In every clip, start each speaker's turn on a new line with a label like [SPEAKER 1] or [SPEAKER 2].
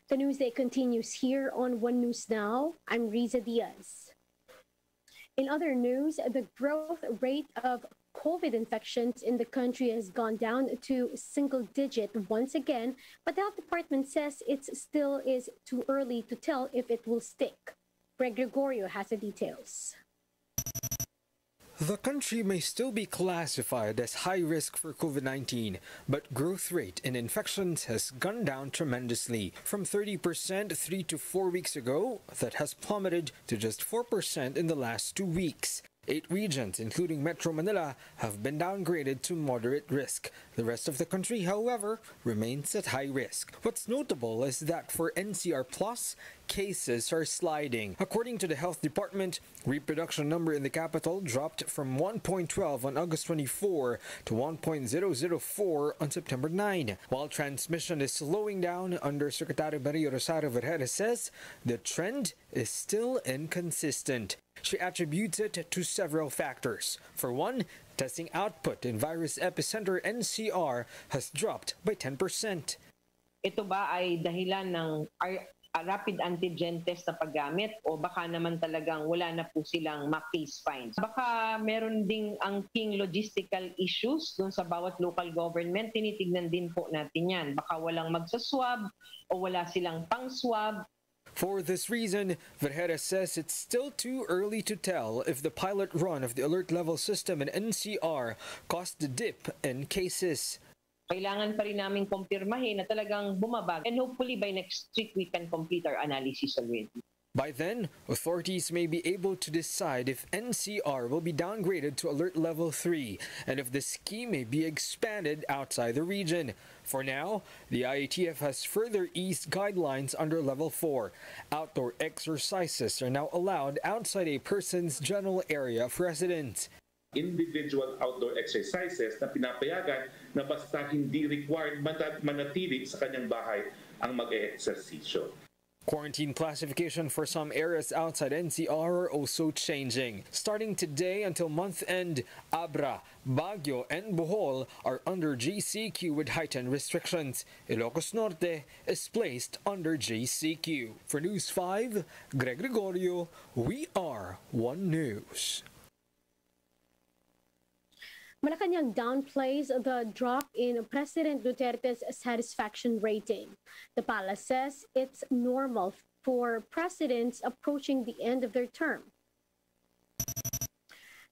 [SPEAKER 1] The Newsday continues here on One News Now. I'm Riza Diaz. In other news, the growth rate of COVID infections in the country has gone down to single digit once again, but the health department says it still is too early to tell if it will stick. Greg Gregorio has the details.
[SPEAKER 2] The country may still be classified as high risk for COVID-19, but growth rate in infections has gone down tremendously. From 30% 3 to 4 weeks ago, that has plummeted to just 4% in the last 2 weeks. 8 regions, including Metro Manila, have been downgraded to moderate risk. The rest of the country, however, remains at high risk. What's notable is that for NCR+, cases are sliding. According to the health department, reproduction number in the capital dropped from 1.12 on August 24 to 1.004 on September 9. While transmission is slowing down, Undersecretary Maria Rosario Vergara says the trend is still inconsistent. She attributes it to several factors. For one, testing output in virus epicenter NCR has dropped by 10%.
[SPEAKER 3] Ito ba ay dahilan ng rapid antigen test na paggamit o baka naman talagang wala na po silang case finds? Baka meron ding angking logistical issues dun sa bawat local government. Tinitignan din po natin yan. Baka walang magsaswab o wala silang pang-swab.
[SPEAKER 2] For this reason, Vergara says it's still too early to tell if the pilot run of the alert level system in NCR caused the dip in cases.
[SPEAKER 3] Kailangan pa rin namin kumpirmahin na talagang bumabag, and hopefully by next week we can complete our analysis already.
[SPEAKER 2] By then, authorities may be able to decide if NCR will be downgraded to alert level 3 and if the scheme may be expanded outside the region. For now, the IATF has further eased guidelines under level 4. Outdoor exercises are now allowed outside a person's general area of residence.
[SPEAKER 4] Individual outdoor exercises na pinapayagan na basta hindi required manatili sa kanyang bahay ang mag-e-ehersisyo.
[SPEAKER 2] Quarantine classification for some areas outside NCR are also changing. Starting today until month end, Abra, Baguio, and Bohol are under GCQ with heightened restrictions. Ilocos Norte is placed under GCQ. For News 5, Greg Gregorio, we are One News.
[SPEAKER 1] Malacanang downplays the drop in President Duterte's satisfaction rating. The palace says it's normal for presidents approaching the end of their term.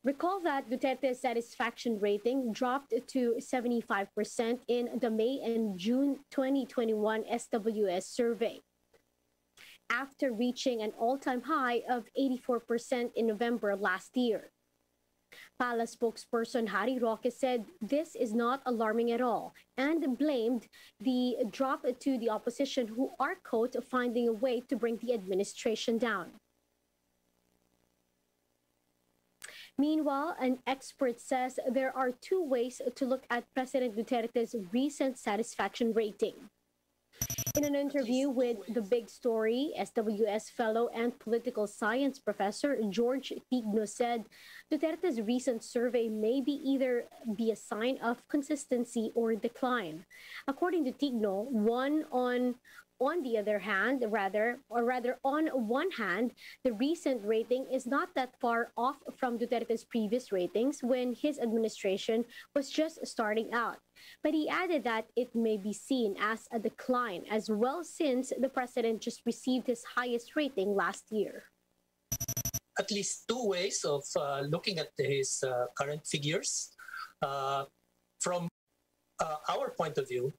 [SPEAKER 1] Recall that Duterte's satisfaction rating dropped to 75% in the May and June 2021 SWS survey, after reaching an all-time high of 84% in November last year. Palace spokesperson Harry Roque said this is not alarming at all and blamed the drop to the opposition, who are quote finding a way to bring the administration down. Meanwhile, an expert says there are two ways to look at President Duterte's recent satisfaction rating. In an interview with The Big Story, SWS fellow and political science professor George Tigno said Duterte's recent survey may be either be a sign of consistency or decline. According to Tigno, on the other hand, on one hand, the recent rating is not that far off from Duterte's previous ratings when his administration was just starting out. But he added that it may be seen as a decline as well, since the president just received his highest rating last year.
[SPEAKER 5] At least two ways of looking at his current figures. From our point of view,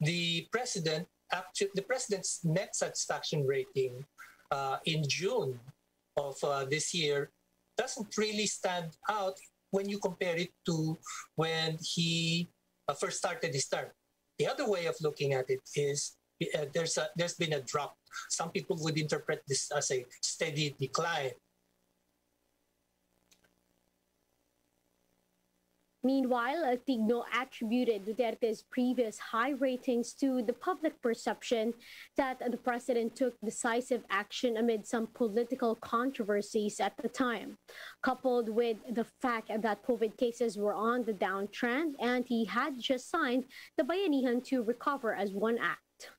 [SPEAKER 5] the president's net satisfaction rating in June of this year doesn't really stand out when you compare it to when he first started his term. The other way of looking at it is there's been a drop. Some people would interpret this as a steady decline.
[SPEAKER 1] Meanwhile, Tigno attributed Duterte's previous high ratings to the public perception that the president took decisive action amid some political controversies at the time, coupled with the fact that COVID cases were on the downtrend and he had just signed the Bayanihan to Recover as One Act.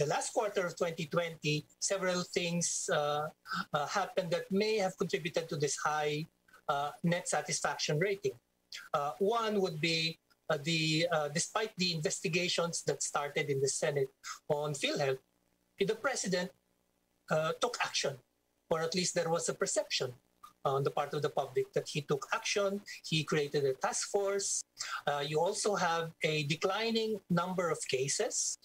[SPEAKER 5] the last quarter of 2020, several things happened that may have contributed to this high net satisfaction rating. One would be despite the investigations that started in the Senate on PhilHealth, the President took action, or at least there was a perception on the part of the public that he took action. He created a task force. You also have a declining number of cases.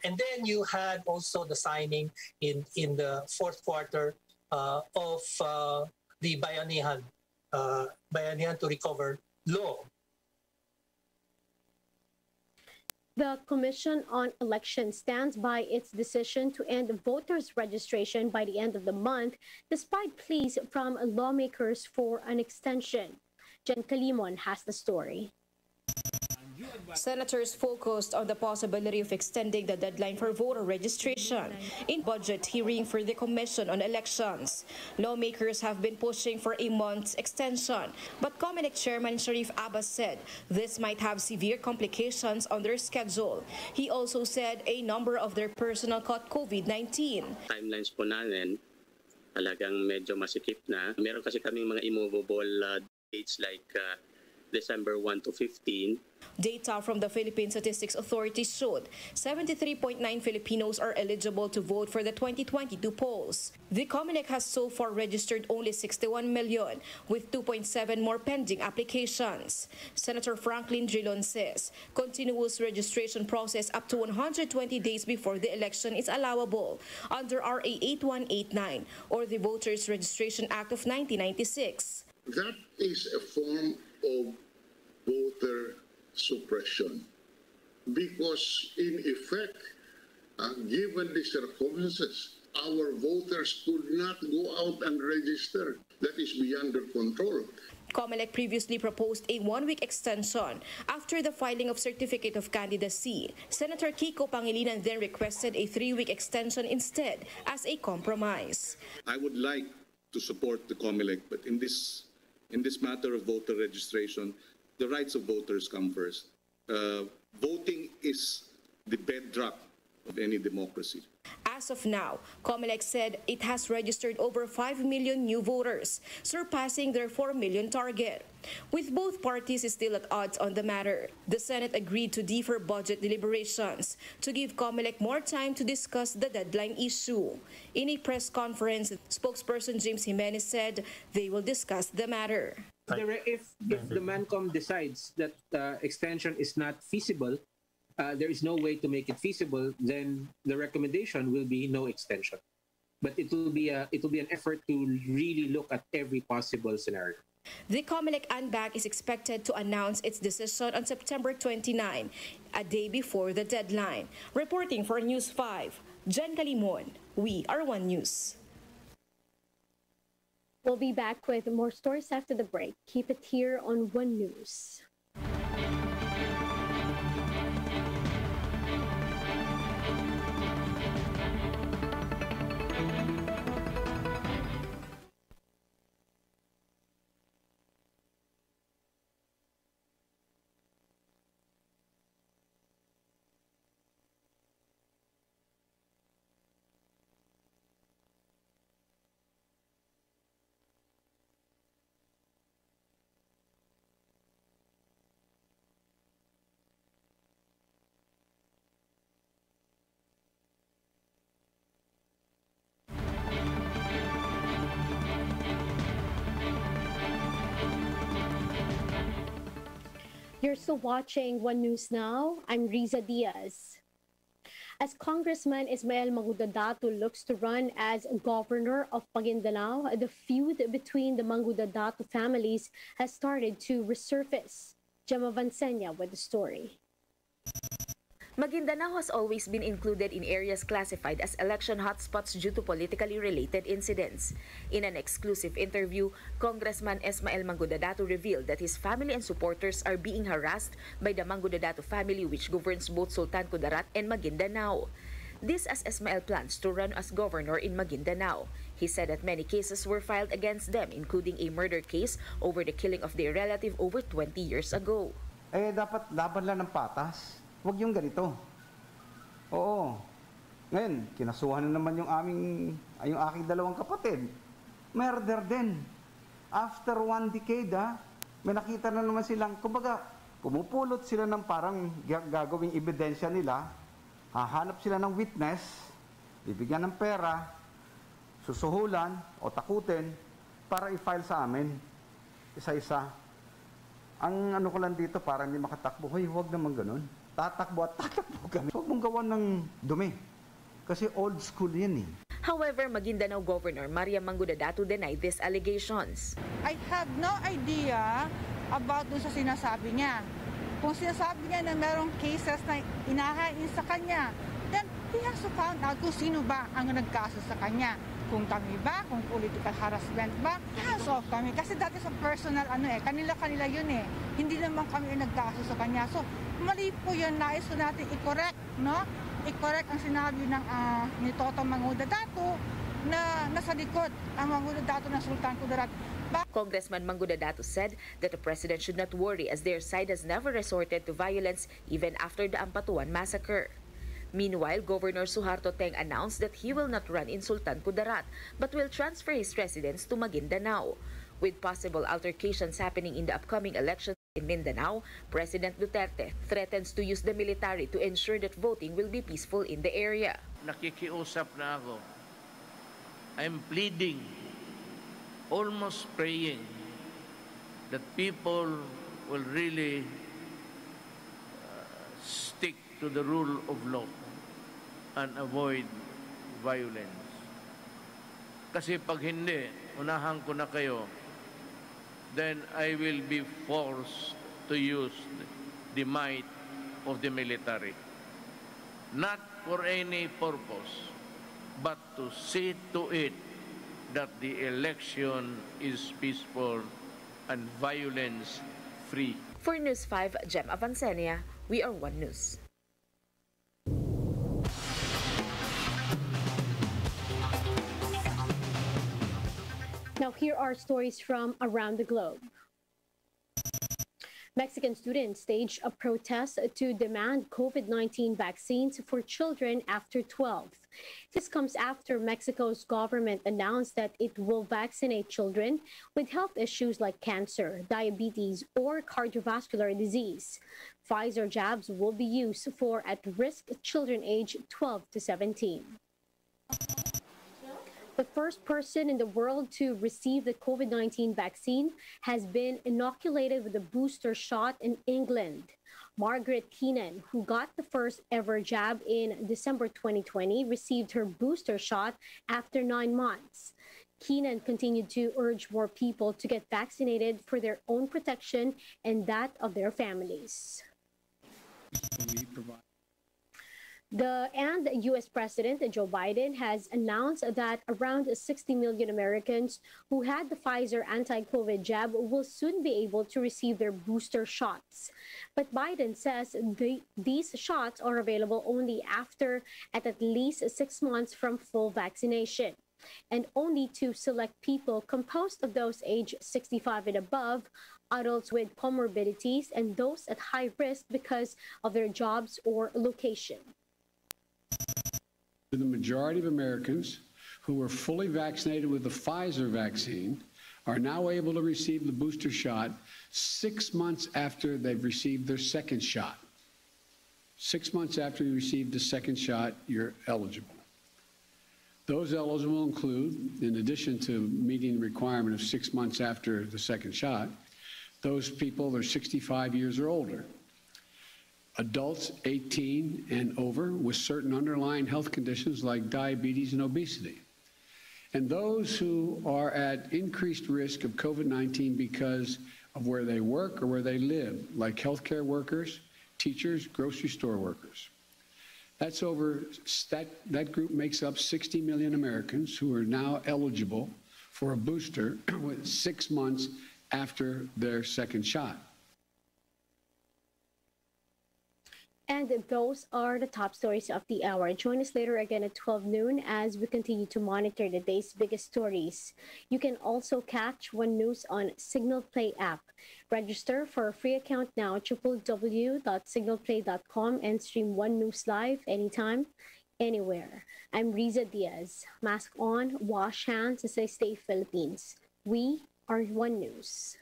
[SPEAKER 5] And then you had also the signing in the fourth quarter of the Bayanihan to Recover law.
[SPEAKER 1] The Commission on Elections stands by its decision to end voters' registration by the end of the month, despite pleas from lawmakers for an extension. Jen Kalimon has the story.
[SPEAKER 6] Senators focused on the possibility of extending the deadline for voter registration in budget hearing for the Commission on Elections. Lawmakers have been pushing for a month's extension, but COMELEC Chairman Sharif Abbas said this might have severe complications on their schedule. He also said a number of their personnel caught COVID-19.
[SPEAKER 7] Timelines po namin talagang medyo masikip na. Meron kasi kaming mga immovable dates like December 1 to 15.
[SPEAKER 6] Data from the Philippine Statistics Authority showed 73.9 Filipinos are eligible to vote for the 2022 polls. The COMELEC has so far registered only 61 million, with 2.7 more pending applications. Senator Franklin Drilon says continuous registration process up to 120 days before the election is allowable under RA 8189 or the Voters Registration Act of 1996.
[SPEAKER 8] That is a form of voter suppression because in effect, given the circumstances, our voters could not go out and register. That is beyond their control.
[SPEAKER 6] COMELEC previously proposed a one-week extension after the filing of Certificate of Candidacy. Senator Kiko Pangilinan then requested a 3-week extension instead as a compromise.
[SPEAKER 9] I would like to support the COMELEC, but in this matter of voter registration, the rights of voters come first. Voting is the bedrock of any democracy.
[SPEAKER 6] As of now, COMELEC said it has registered over 5 million new voters, surpassing their 4 million target. With both parties still at odds on the matter, the Senate agreed to defer budget deliberations to give COMELEC more time to discuss the deadline issue. In a press conference, spokesperson James Jimenez said they will discuss the matter.
[SPEAKER 10] If the MANCOM decides that extension is not feasible, there is no way to make it feasible, then the recommendation will be no extension. But it will be an effort to really look at every possible scenario.
[SPEAKER 6] The COMELEC ANBAC is expected to announce its decision on September 29, a day before the deadline. Reporting for News 5, Jen Kalimon, We Are One News.
[SPEAKER 1] We'll be back with more stories after the break. Keep it here on One News. You're still watching One News Now. I'm Riza Diaz. As Congressman Ismael Mangudadatu looks to run as governor of Maguindanao, the feud between the Mangudadatu families has started to resurface. Gemma Vansenya with the story.
[SPEAKER 11] Maguindanao has always been included in areas classified as election hotspots due to politically related incidents. In an exclusive interview, Congressman Ismael Mangudadatu revealed that his family and supporters are being harassed by the Mangudadatu family, which governs both Sultan Kudarat and Maguindanao. This as Ismael plans to run as governor in Maguindanao. He said that many cases were filed against them, including a murder case over the killing of their relative over 20 years ago.
[SPEAKER 12] Dapat laban lang ng patas. Huwag yung ganito. Oo. Ngayon, kinasuhan na naman yung aking dalawang kapatid. Murder din. After 1 decade, may nakita na naman silang, kumbaga, pumupulot sila ng parang gagawing ebidensya nila, hahanap sila ng witness, bibigyan ng pera, susuhulan o takutin para i-file sa amin, isa-isa. Ang ano ko lang dito, parang hindi makatakbo, hoy, huwag naman ganun. Tatakbo at tatakbo kami. Huwag mong gawan ng dumi. Kasi old school yan eh.
[SPEAKER 11] However, Maguindanao Governor Maria Mangudadatu denied these allegations.
[SPEAKER 13] I have no idea about dun sa sinasabi niya. Kung sinasabi niya na merong cases na inahain sa kanya, then he has to find out kung sino ba ang nagkaso sa kanya. Kung kami ba, kung political harassment ba, hands off kami. Kasi dati sa personal, kanila-kanila yun eh. Hindi naman kami nagkaso sa kanya. So, mali po yun, nais natin i-correct, no? I-correct ang sinabi ni Toto Mangudadatu na nasa likod ang Mangudadatu ng Sultan Kudarat.
[SPEAKER 11] Congressman Mangudadatu said that the president should not worry as their side has never resorted to violence even after the Ampatuan massacre. Meanwhile, Governor Suharto Teng announced that he will not run in Sultan Kudarat but will transfer his residence to Maguindanao. With possible altercations happening in the upcoming elections in Mindanao, President Duterte threatens to use the military to ensure that voting will be peaceful in the area.
[SPEAKER 14] Nakikiusap na ako. I'm pleading, almost praying, that people will really stick to the rule of law and avoid violence. Kasi pag hindi, unahan ko na kayo, then I will be forced to use the might of the military. Not for any purpose, but to see to it that the election is peaceful and violence-free.
[SPEAKER 11] For News 5, Jem Avancenia, we are One News.
[SPEAKER 1] Now, here are stories from around the globe. Mexican students staged a protest to demand COVID-19 vaccines for children after 12. This comes after Mexico's government announced that it will vaccinate children with health issues like cancer, diabetes, or cardiovascular disease. Pfizer jabs will be used for at-risk children aged 12 to 17. The first person in the world to receive the COVID-19 vaccine has been inoculated with a booster shot in England. Margaret Keenan, who got the first ever jab in December 2020, received her booster shot after 9 months. Keenan continued to urge more people to get vaccinated for their own protection and that of their families. The U.S. President Joe Biden has announced that around 60 million Americans who had the Pfizer anti-COVID jab will soon be able to receive their booster shots. But Biden says these shots are available only after at least 6 months from full vaccination, and only to select people composed of those aged 65 and above, adults with comorbidities, and those at high risk because of their jobs or location.
[SPEAKER 15] The majority of Americans who were fully vaccinated with the Pfizer vaccine are now able to receive the booster shot 6 months after they've received their second shot. 6 months after you receive the second shot, you're eligible. Those eligible include, in addition to meeting the requirement of 6 months after the second shot, those people that are 65 years or older. Adults 18 and over with certain underlying health conditions like diabetes and obesity. And those who are at increased risk of COVID-19 because of where they work or where they live, like healthcare workers, teachers, grocery store workers. That group makes up 60 million Americans who are now eligible for a booster with 6 months after their second shot.
[SPEAKER 1] And those are the top stories of the hour. Join us later again at 12 noon as we continue to monitor the day's biggest stories. You can also catch One News on Signal Play app. Register for a free account now at www.signalplay.com and stream One News live anytime, anywhere. I'm Riza Diaz. Mask on, wash hands as I stay Philippines. We are One News.